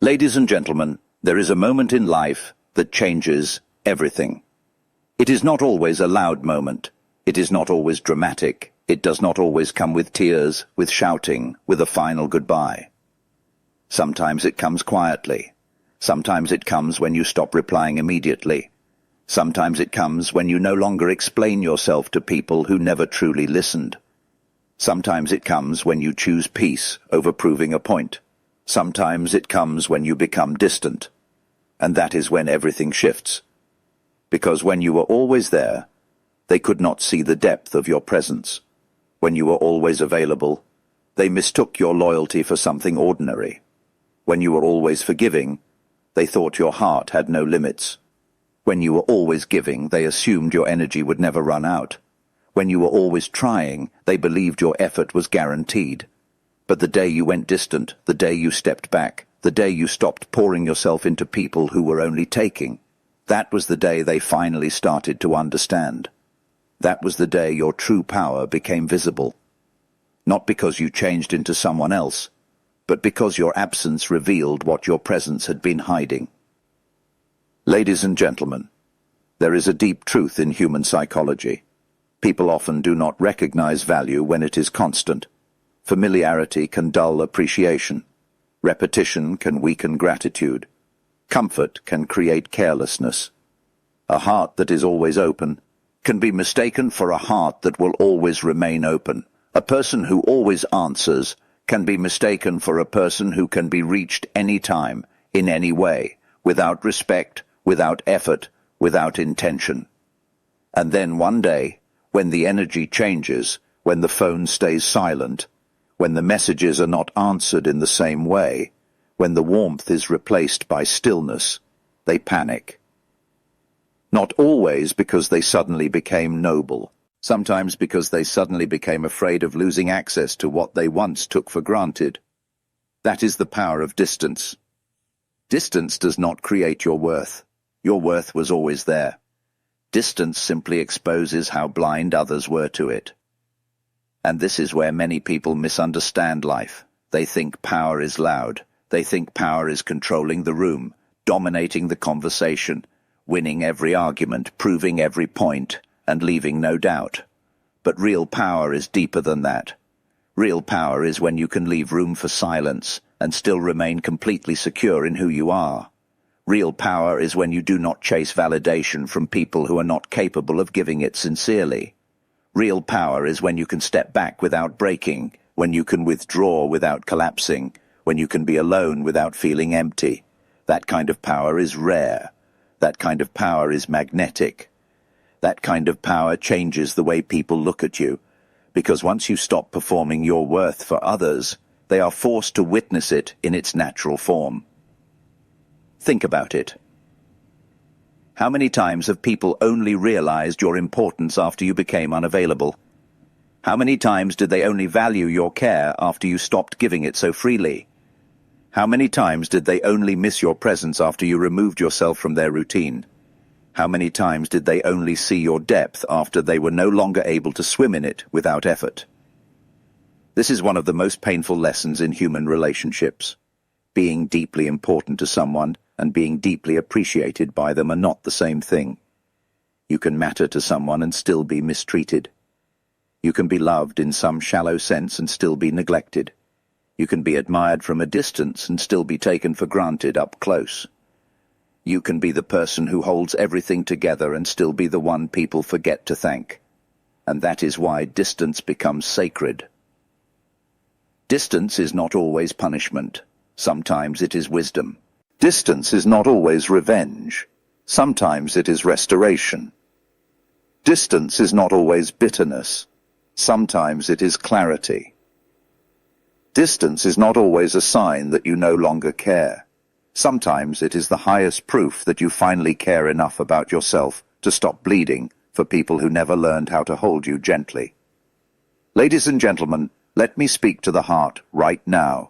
Ladies and gentlemen, there is a moment in life that changes everything. It is not always a loud moment. It is not always dramatic. It does not always come with tears, with shouting, with a final goodbye. Sometimes it comes quietly. Sometimes it comes when you stop replying immediately. Sometimes it comes when you no longer explain yourself to people who never truly listened. Sometimes it comes when you choose peace over proving a point. Sometimes it comes when you become distant. And that is when everything shifts. Because when you were always there, they could not see the depth of your presence. When you were always available, they mistook your loyalty for something ordinary. When you were always forgiving, they thought your heart had no limits. When you were always giving, they assumed your energy would never run out. When you were always trying, they believed your effort was guaranteed. But the day you went distant, the day you stepped back, the day you stopped pouring yourself into people who were only taking, that was the day they finally started to understand. That was the day your true power became visible. Not because you changed into someone else, but because your absence revealed what your presence had been hiding. Ladies and gentlemen, there is a deep truth in human psychology. People often do not recognize value when it is constant. Familiarity can dull appreciation. Repetition can weaken gratitude. Comfort can create carelessness. A heart that is always open can be mistaken for a heart that will always remain open. A person who always answers can be mistaken for a person who can be reached any time, in any way, without respect, without effort, without intention. And then one day, when the energy changes, when the phone stays silent, when the messages are not answered in the same way, when the warmth is replaced by stillness, they panic. Not always because they suddenly became noble, sometimes because they suddenly became afraid of losing access to what they once took for granted. That is the power of distance. Distance does not create your worth. Your worth was always there. Distance simply exposes how blind others were to it. And this is where many people misunderstand life. They think power is loud. They think power is controlling the room, dominating the conversation, winning every argument, proving every point, and leaving no doubt. But real power is deeper than that. Real power is when you can leave room for silence and still remain completely secure in who you are. Real power is when you do not chase validation from people who are not capable of giving it sincerely. Real power is when you can step back without breaking, when you can withdraw without collapsing, when you can be alone without feeling empty. That kind of power is rare. That kind of power is magnetic. That kind of power changes the way people look at you, because once you stop performing your worth for others, they are forced to witness it in its natural form. Think about it. How many times have people only realized your importance after you became unavailable? How many times did they only value your care after you stopped giving it so freely? How many times did they only miss your presence after you removed yourself from their routine? How many times did they only see your depth after they were no longer able to swim in it without effort? This is one of the most painful lessons in human relationships. Being deeply important to someone and being deeply appreciated by them are not the same thing. You can matter to someone and still be mistreated. You can be loved in some shallow sense and still be neglected. You can be admired from a distance and still be taken for granted up close. You can be the person who holds everything together and still be the one people forget to thank. And that is why distance becomes sacred. Distance is not always punishment. Sometimes it is wisdom. Distance is not always revenge. Sometimes it is restoration. Distance is not always bitterness. Sometimes it is clarity. Distance is not always a sign that you no longer care. Sometimes it is the highest proof that you finally care enough about yourself to stop bleeding for people who never learned how to hold you gently. Ladies and gentlemen, let me speak to the heart right now.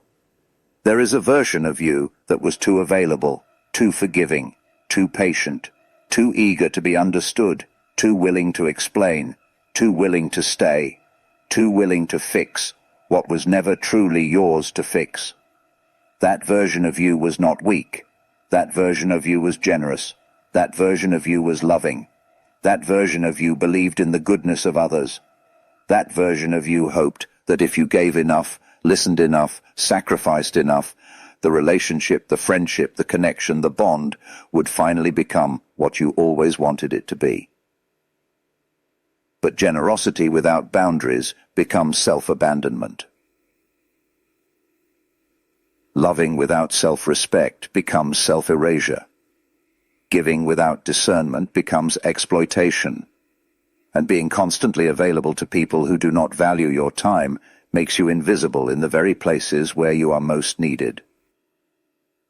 There is a version of you that was too available, too forgiving, too patient, too eager to be understood, too willing to explain, too willing to stay, too willing to fix what was never truly yours to fix. That version of you was not weak. That version of you was generous. That version of you was loving. That version of you believed in the goodness of others. That version of you hoped that if you gave enough, listened enough, sacrificed enough, the relationship, the friendship, the connection, the bond would finally become what you always wanted it to be. But generosity without boundaries becomes self-abandonment. Loving without self-respect becomes self-erasure. Giving without discernment becomes exploitation. And being constantly available to people who do not value your time makes you invisible in the very places where you are most needed.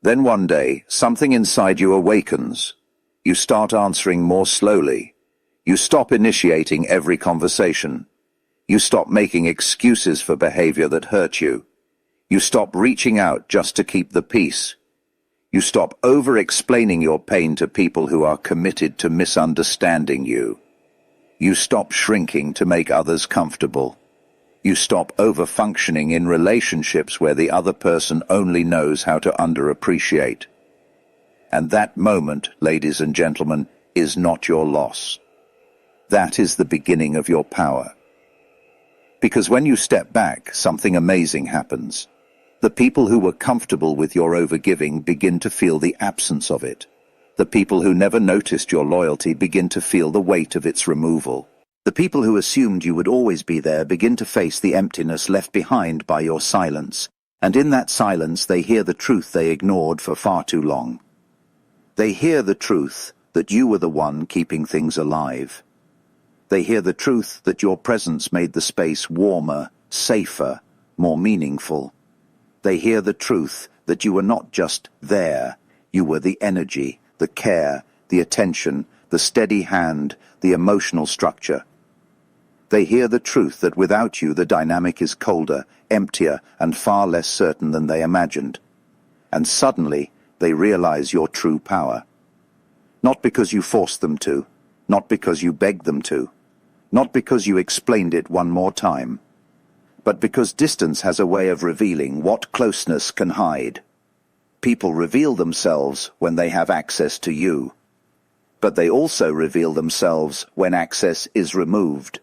Then one day, something inside you awakens. You start answering more slowly. You stop initiating every conversation. You stop making excuses for behavior that hurt you. You stop reaching out just to keep the peace. You stop over-explaining your pain to people who are committed to misunderstanding you. You stop shrinking to make others comfortable. You stop over-functioning in relationships where the other person only knows how to underappreciate. And that moment, ladies and gentlemen, is not your loss. That is the beginning of your power. Because when you step back, something amazing happens. The people who were comfortable with your overgiving begin to feel the absence of it. The people who never noticed your loyalty begin to feel the weight of its removal. The people who assumed you would always be there begin to face the emptiness left behind by your silence, and in that silence they hear the truth they ignored for far too long. They hear the truth that you were the one keeping things alive. They hear the truth that your presence made the space warmer, safer, more meaningful. They hear the truth that you were not just there, you were the energy, the care, the attention, the steady hand, the emotional structure. They hear the truth that without you the dynamic is colder, emptier, and far less certain than they imagined. And suddenly they realize your true power. Not because you forced them to, not because you begged them to, not because you explained it one more time, but because distance has a way of revealing what closeness can hide. People reveal themselves when they have access to you, but they also reveal themselves when access is removed.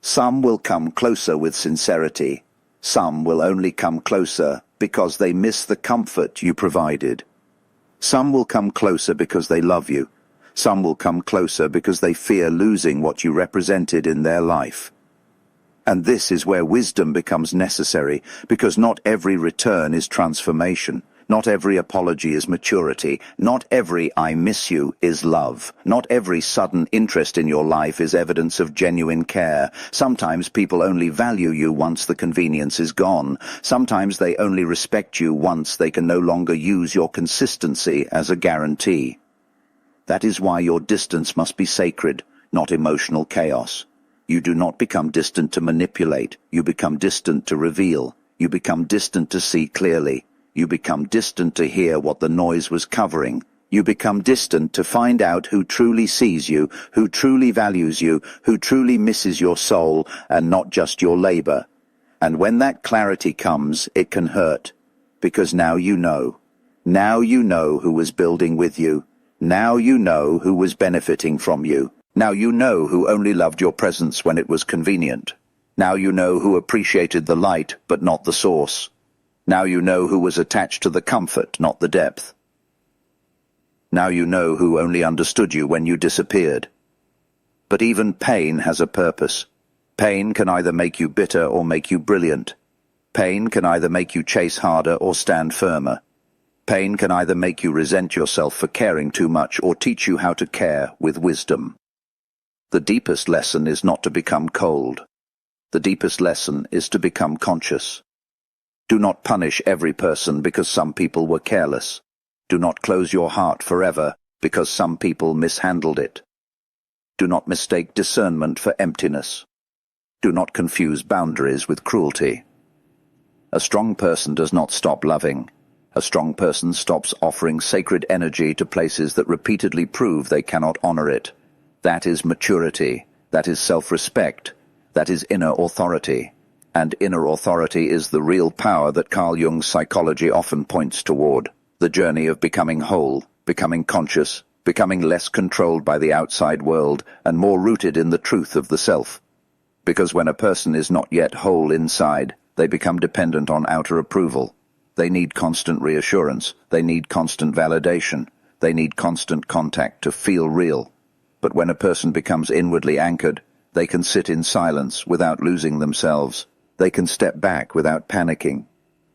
Some will come closer with sincerity. Some will only come closer because they miss the comfort you provided. Some will come closer because they love you. Some will come closer because they fear losing what you represented in their life. And this is where wisdom becomes necessary, because not every return is transformation. Not every apology is maturity. Not every "I miss you" is love. Not every sudden interest in your life is evidence of genuine care. Sometimes people only value you once the convenience is gone. Sometimes they only respect you once they can no longer use your consistency as a guarantee. That is why your distance must be sacred, not emotional chaos. You do not become distant to manipulate. You become distant to reveal. You become distant to see clearly. You become distant to hear what the noise was covering. You become distant to find out who truly sees you, who truly values you, who truly misses your soul, and not just your labor. And when that clarity comes, it can hurt. Because now you know. Now you know who was building with you. Now you know who was benefiting from you. Now you know who only loved your presence when it was convenient. Now you know who appreciated the light, but not the source. Now you know who was attached to the comfort, not the depth. Now you know who only understood you when you disappeared. But even pain has a purpose. Pain can either make you bitter or make you brilliant. Pain can either make you chase harder or stand firmer. Pain can either make you resent yourself for caring too much or teach you how to care with wisdom. The deepest lesson is not to become cold. The deepest lesson is to become conscious. Do not punish every person because some people were careless. Do not close your heart forever because some people mishandled it. Do not mistake discernment for emptiness. Do not confuse boundaries with cruelty. A strong person does not stop loving. A strong person stops offering sacred energy to places that repeatedly prove they cannot honor it. That is maturity. That is self-respect. That is inner authority. And inner authority is the real power that Carl Jung's psychology often points toward. The journey of becoming whole, becoming conscious, becoming less controlled by the outside world and more rooted in the truth of the self. Because when a person is not yet whole inside, they become dependent on outer approval. They need constant reassurance. They need constant validation. They need constant contact to feel real. But when a person becomes inwardly anchored, they can sit in silence without losing themselves. They can step back without panicking.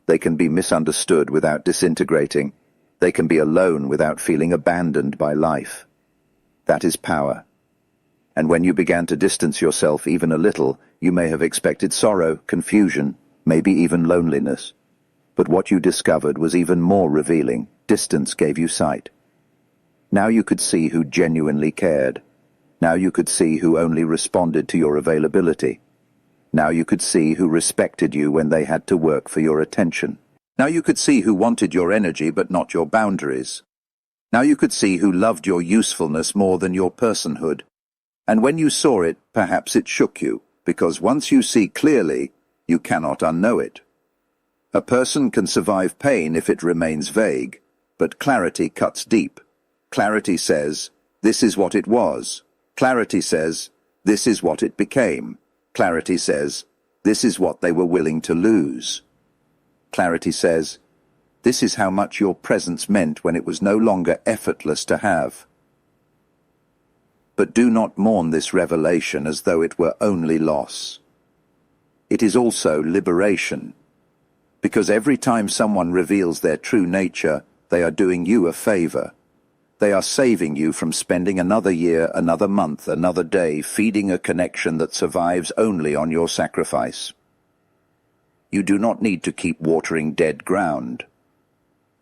They can be misunderstood without disintegrating. They can be alone without feeling abandoned by life. That is power. And when you began to distance yourself even a little, you may have expected sorrow, confusion, maybe even loneliness. But what you discovered was even more revealing. Distance gave you sight. Now you could see who genuinely cared. Now you could see who only responded to your availability. Now you could see who respected you when they had to work for your attention. Now you could see who wanted your energy but not your boundaries. Now you could see who loved your usefulness more than your personhood. And when you saw it, perhaps it shook you, because once you see clearly, you cannot unknow it. A person can survive pain if it remains vague, but clarity cuts deep. Clarity says, this is what it was. Clarity says, this is what it became. Clarity says, this is what they were willing to lose. Clarity says, this is how much your presence meant when it was no longer effortless to have. But do not mourn this revelation as though it were only loss. It is also liberation. Because every time someone reveals their true nature, they are doing you a favor. They are saving you from spending another year, another month, another day feeding a connection that survives only on your sacrifice. You do not need to keep watering dead ground.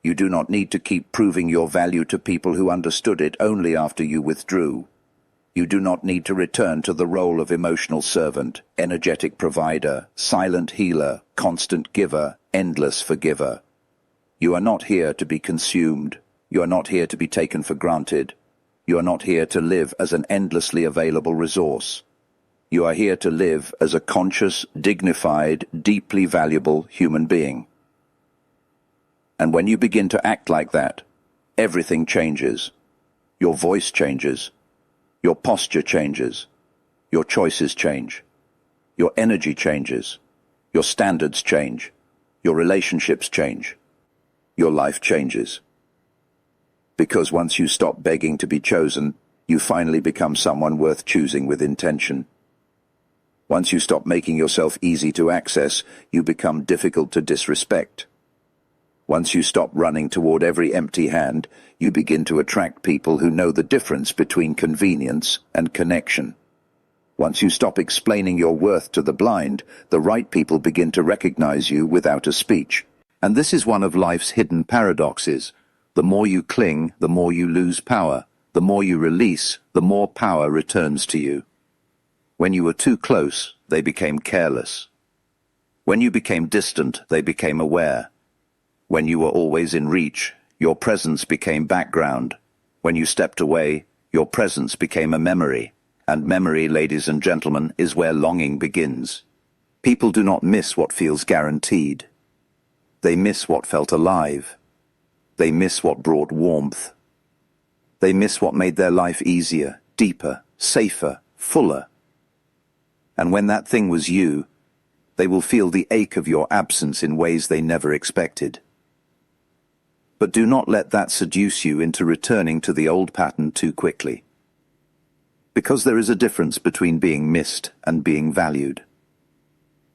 You do not need to keep proving your value to people who understood it only after you withdrew. You do not need to return to the role of emotional servant, energetic provider, silent healer, constant giver, endless forgiver. You are not here to be consumed. You are not here to be taken for granted. You are not here to live as an endlessly available resource. You are here to live as a conscious, dignified, deeply valuable human being. And when you begin to act like that, everything changes. Your voice changes. Your posture changes. Your choices change. Your energy changes. Your standards change. Your relationships change. Your life changes. Because once you stop begging to be chosen, you finally become someone worth choosing with intention. Once you stop making yourself easy to access, you become difficult to disrespect. Once you stop running toward every empty hand, you begin to attract people who know the difference between convenience and connection. Once you stop explaining your worth to the blind, the right people begin to recognize you without a speech. And this is one of life's hidden paradoxes. The more you cling, the more you lose power. The more you release, the more power returns to you. When you were too close, they became careless. When you became distant, they became aware. When you were always in reach, your presence became background. When you stepped away, your presence became a memory. And memory, ladies and gentlemen, is where longing begins. People do not miss what feels guaranteed. They miss what felt alive. They miss what brought warmth. They miss what made their life easier, deeper, safer, fuller. And when that thing was you, they will feel the ache of your absence in ways they never expected. But do not let that seduce you into returning to the old pattern too quickly. Because there is a difference between being missed and being valued.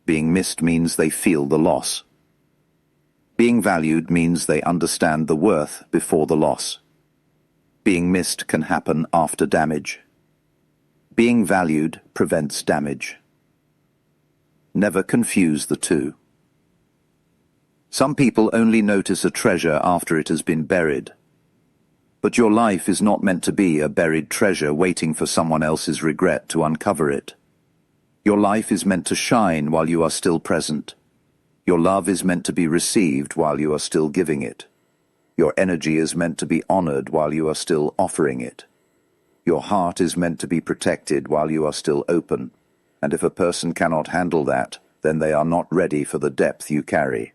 Being missed means they feel the loss. Being valued means they understand the worth before the loss. Being missed can happen after damage. Being valued prevents damage. Never confuse the two. Some people only notice a treasure after it has been buried. But your life is not meant to be a buried treasure waiting for someone else's regret to uncover it. Your life is meant to shine while you are still present. Your love is meant to be received while you are still giving it. Your energy is meant to be honored while you are still offering it. Your heart is meant to be protected while you are still open. And if a person cannot handle that, then they are not ready for the depth you carry.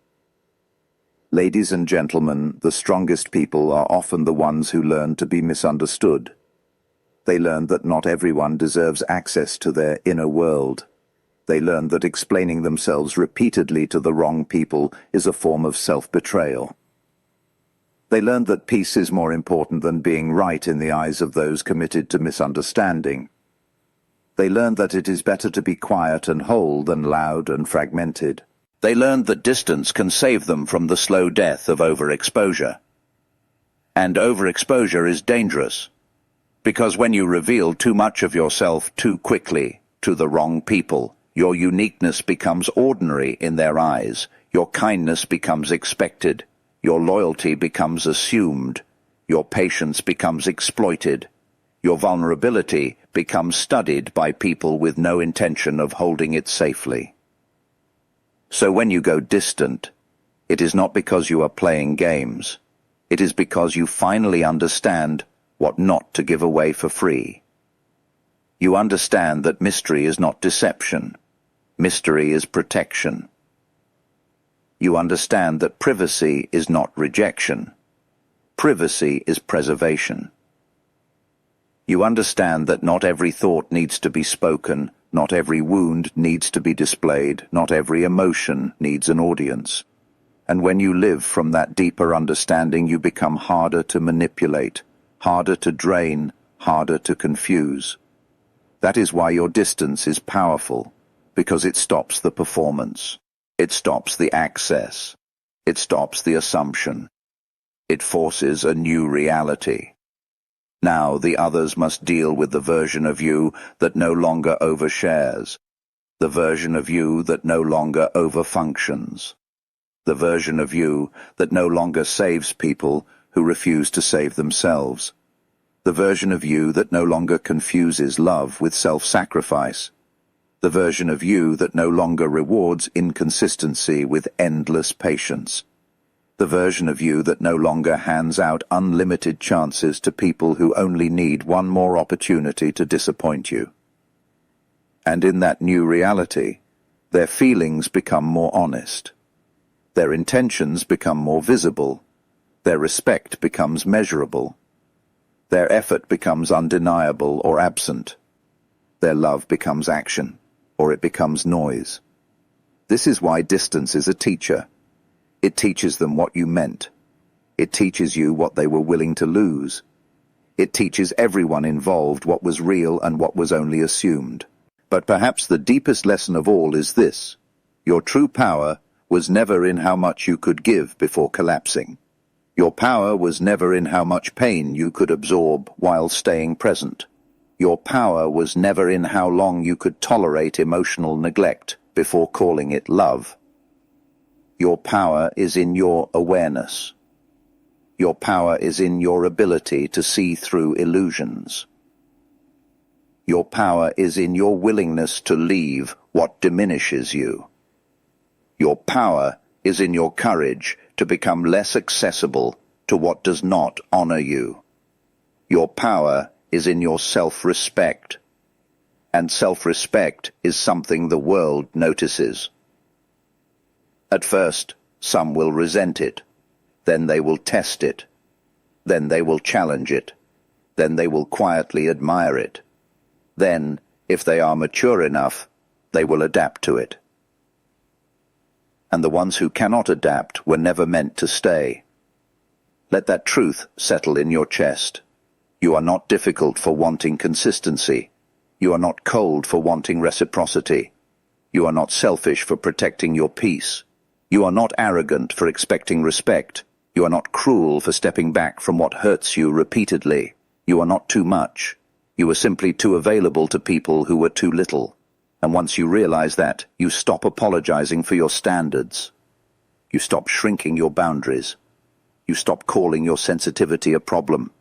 Ladies and gentlemen, the strongest people are often the ones who learn to be misunderstood. They learn that not everyone deserves access to their inner world. They learn that explaining themselves repeatedly to the wrong people is a form of self-betrayal. They learn that peace is more important than being right in the eyes of those committed to misunderstanding. They learn that it is better to be quiet and whole than loud and fragmented. They learned that distance can save them from the slow death of overexposure. And overexposure is dangerous, because when you reveal too much of yourself too quickly to the wrong people, your uniqueness becomes ordinary in their eyes, your kindness becomes expected, your loyalty becomes assumed, your patience becomes exploited, your vulnerability becomes studied by people with no intention of holding it safely. So when you go distant, it is not because you are playing games. It is because you finally understand what not to give away for free. You understand that mystery is not deception. Mystery is protection. You understand that privacy is not rejection. Privacy is preservation. You understand that not every thought needs to be spoken, not every wound needs to be displayed, not every emotion needs an audience. And when you live from that deeper understanding, you become harder to manipulate, harder to drain, harder to confuse. That is why your distance is powerful, because it stops the performance. It stops the access. It stops the assumption. It forces a new reality. Now the others must deal with the version of you that no longer overshares, the version of you that no longer overfunctions, the version of you that no longer saves people who refuse to save themselves, the version of you that no longer confuses love with self-sacrifice, the version of you that no longer rewards inconsistency with endless patience, the version of you that no longer hands out unlimited chances to people who only need one more opportunity to disappoint you. And in that new reality, their feelings become more honest. Their intentions become more visible. Their respect becomes measurable. Their effort becomes undeniable or absent. Their love becomes action, or it becomes noise. This is why distance is a teacher. It teaches them what you meant. It teaches you what they were willing to lose. It teaches everyone involved what was real and what was only assumed. But perhaps the deepest lesson of all is this: your true power was never in how much you could give before collapsing. Your power was never in how much pain you could absorb while staying present. Your power was never in how long you could tolerate emotional neglect before calling it love. Your power is in your awareness. Your power is in your ability to see through illusions. Your power is in your willingness to leave what diminishes you. Your power is in your courage to become less accessible to what does not honor you. Your power is in your self-respect, and self-respect is something the world notices. At first, some will resent it, then they will test it, then they will challenge it, then they will quietly admire it. Then, if they are mature enough, they will adapt to it. And the ones who cannot adapt were never meant to stay. Let that truth settle in your chest. You are not difficult for wanting consistency. You are not cold for wanting reciprocity. You are not selfish for protecting your peace. You are not arrogant for expecting respect. You are not cruel for stepping back from what hurts you repeatedly. You are not too much. You are simply too available to people who were too little. And once you realize that, you stop apologizing for your standards. You stop shrinking your boundaries. You stop calling your sensitivity a problem.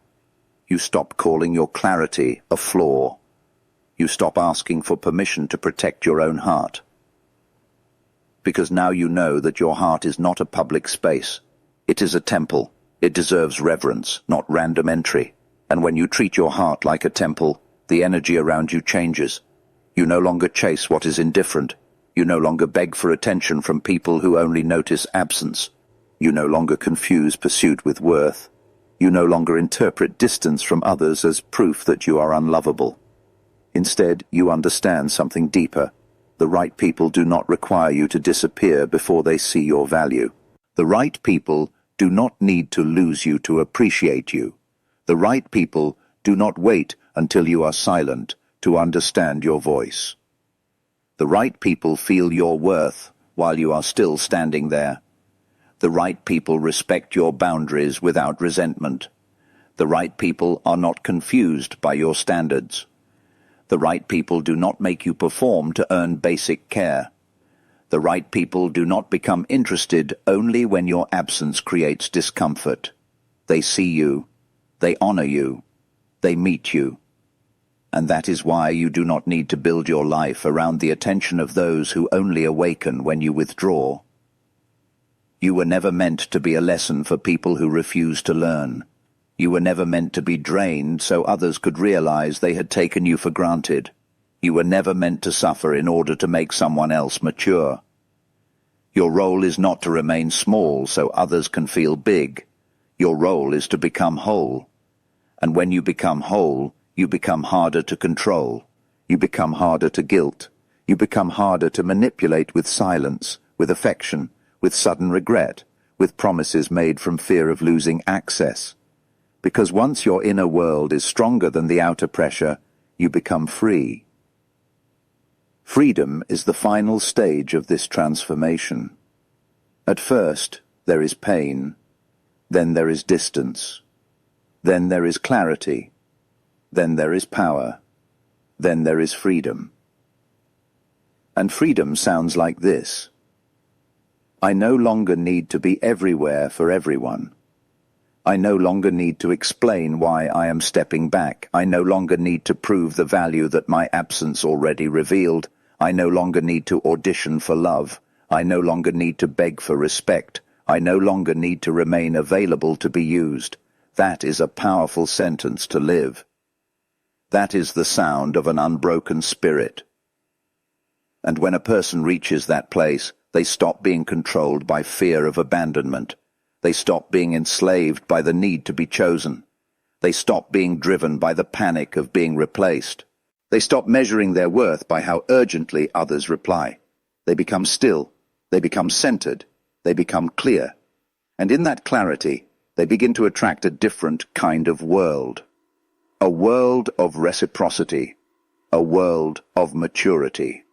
You stop calling your clarity a flaw. You stop asking for permission to protect your own heart. Because now you know that your heart is not a public space. It is a temple. It deserves reverence, not random entry. And when you treat your heart like a temple, the energy around you changes. You no longer chase what is indifferent. You no longer beg for attention from people who only notice absence. You no longer confuse pursuit with worth. You no longer interpret distance from others as proof that you are unlovable. Instead, you understand something deeper. The right people do not require you to disappear before they see your value. The right people do not need to lose you to appreciate you. The right people do not wait until you are silent to understand your voice. The right people feel your worth while you are still standing there. The right people respect your boundaries without resentment. The right people are not confused by your standards. The right people do not make you perform to earn basic care. The right people do not become interested only when your absence creates discomfort. They see you, they honor you, they meet you. And that is why you do not need to build your life around the attention of those who only awaken when you withdraw. You were never meant to be a lesson for people who refuse to learn. You were never meant to be drained so others could realize they had taken you for granted. You were never meant to suffer in order to make someone else mature. Your role is not to remain small so others can feel big. Your role is to become whole. And when you become whole, you become harder to control. You become harder to guilt. You become harder to manipulate with silence, with affection, with sudden regret, with promises made from fear of losing access. Because once your inner world is stronger than the outer pressure, you become free. Freedom is the final stage of this transformation. At first, there is pain. Then there is distance. Then there is clarity. Then there is power. Then there is freedom. And freedom sounds like this. I no longer need to be everywhere for everyone. I no longer need to explain why I am stepping back. I no longer need to prove the value that my absence already revealed. I no longer need to audition for love. I no longer need to beg for respect. I no longer need to remain available to be used. That is a powerful sentence to live. That is the sound of an unbroken spirit. And when a person reaches that place, they stop being controlled by fear of abandonment. They stop being enslaved by the need to be chosen. They stop being driven by the panic of being replaced. They stop measuring their worth by how urgently others reply. They become still. They become centered. They become clear. And in that clarity, they begin to attract a different kind of world. A world of reciprocity. A world of maturity.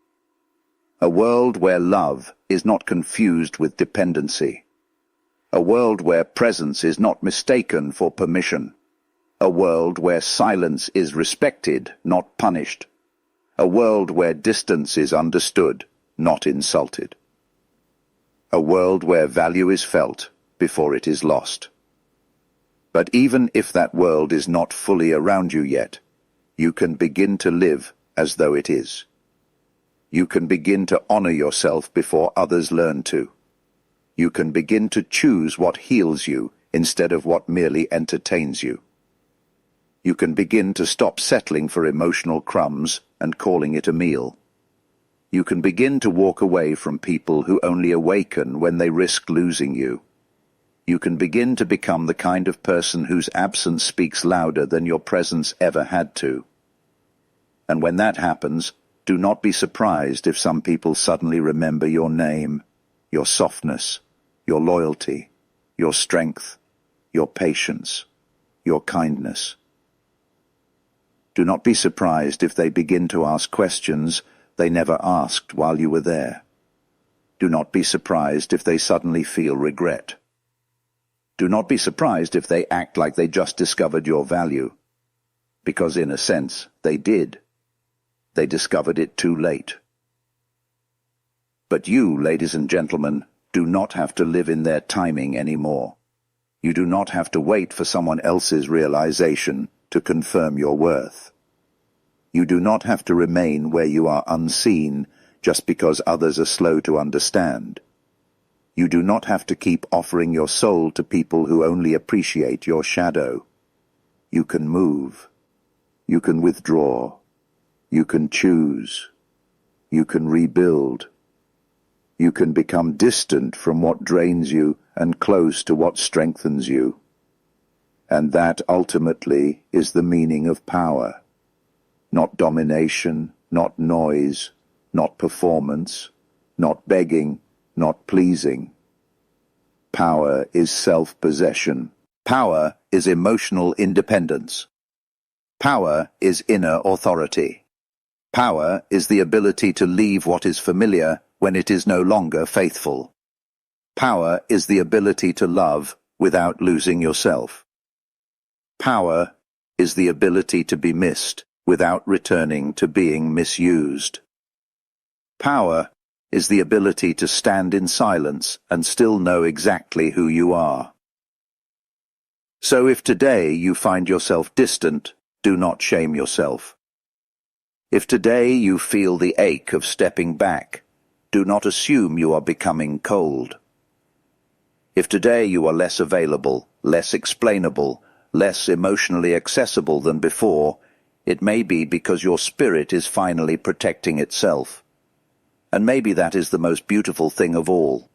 A world where love is not confused with dependency. A world where presence is not mistaken for permission. A world where silence is respected, not punished. A world where distance is understood, not insulted. A world where value is felt before it is lost. But even if that world is not fully around you yet, you can begin to live as though it is. You can begin to honor yourself before others learn to. You can begin to choose what heals you instead of what merely entertains you. You can begin to stop settling for emotional crumbs and calling it a meal. You can begin to walk away from people who only awaken when they risk losing you. You can begin to become the kind of person whose absence speaks louder than your presence ever had to. And when that happens, do not be surprised if some people suddenly remember your name, your softness, your loyalty, your strength, your patience, your kindness. Do not be surprised if they begin to ask questions they never asked while you were there. Do not be surprised if they suddenly feel regret. Do not be surprised if they act like they just discovered your value, because in a sense, they did. They discovered it too late. But you, ladies and gentlemen, do not have to live in their timing anymore. You do not have to wait for someone else's realization to confirm your worth. You do not have to remain where you are unseen just because others are slow to understand. You do not have to keep offering your soul to people who only appreciate your shadow. You can move. You can withdraw. You can choose. You can rebuild. You can become distant from what drains you and close to what strengthens you. And that ultimately is the meaning of power. Not domination, not noise, not performance, not begging, not pleasing. Power is self-possession. Power is emotional independence. Power is inner authority. Power is the ability to leave what is familiar when it is no longer faithful. Power is the ability to love without losing yourself. Power is the ability to be missed without returning to being misused. Power is the ability to stand in silence and still know exactly who you are. So if today you find yourself distant, do not shame yourself. If today you feel the ache of stepping back, do not assume you are becoming cold. If today you are less available, less explainable, less emotionally accessible than before, it may be because your spirit is finally protecting itself. And maybe that is the most beautiful thing of all.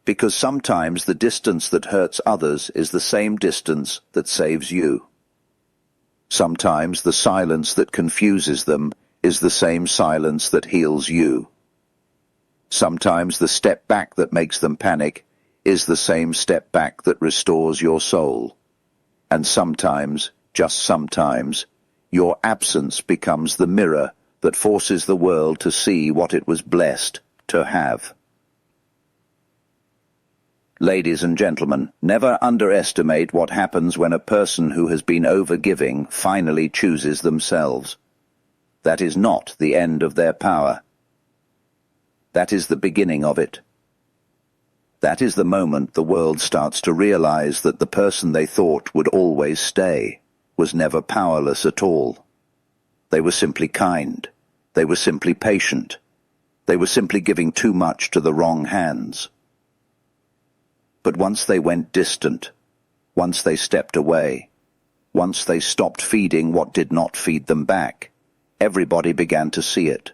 Because sometimes the distance that hurts others is the same distance that saves you. Sometimes the silence that confuses them is the same silence that heals you. Sometimes the step back that makes them panic is the same step back that restores your soul. And sometimes, just sometimes, your absence becomes the mirror that forces the world to see what it was blessed to have. Ladies and gentlemen, never underestimate what happens when a person who has been over-giving finally chooses themselves. That is not the end of their power. That is the beginning of it. That is the moment the world starts to realize that the person they thought would always stay was never powerless at all. They were simply kind. They were simply patient. They were simply giving too much to the wrong hands. But once they went distant, once they stepped away, once they stopped feeding what did not feed them back, everybody began to see it.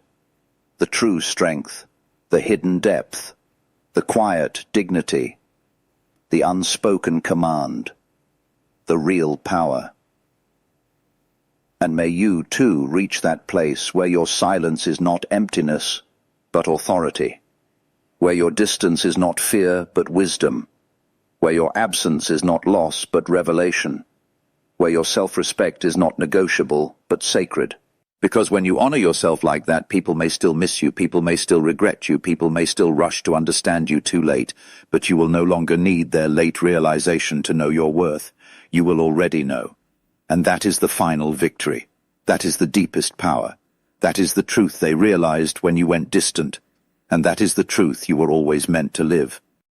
The true strength, the hidden depth, the quiet dignity, the unspoken command, the real power. And may you, too, reach that place where your silence is not emptiness, but authority, where your distance is not fear, but wisdom, where your absence is not loss, but revelation, where your self-respect is not negotiable, but sacred. Because when you honor yourself like that, people may still miss you, people may still regret you, people may still rush to understand you too late, but you will no longer need their late realization to know your worth. You will already know. And that is the final victory. That is the deepest power. That is the truth they realized when you went distant. And that is the truth you were always meant to live.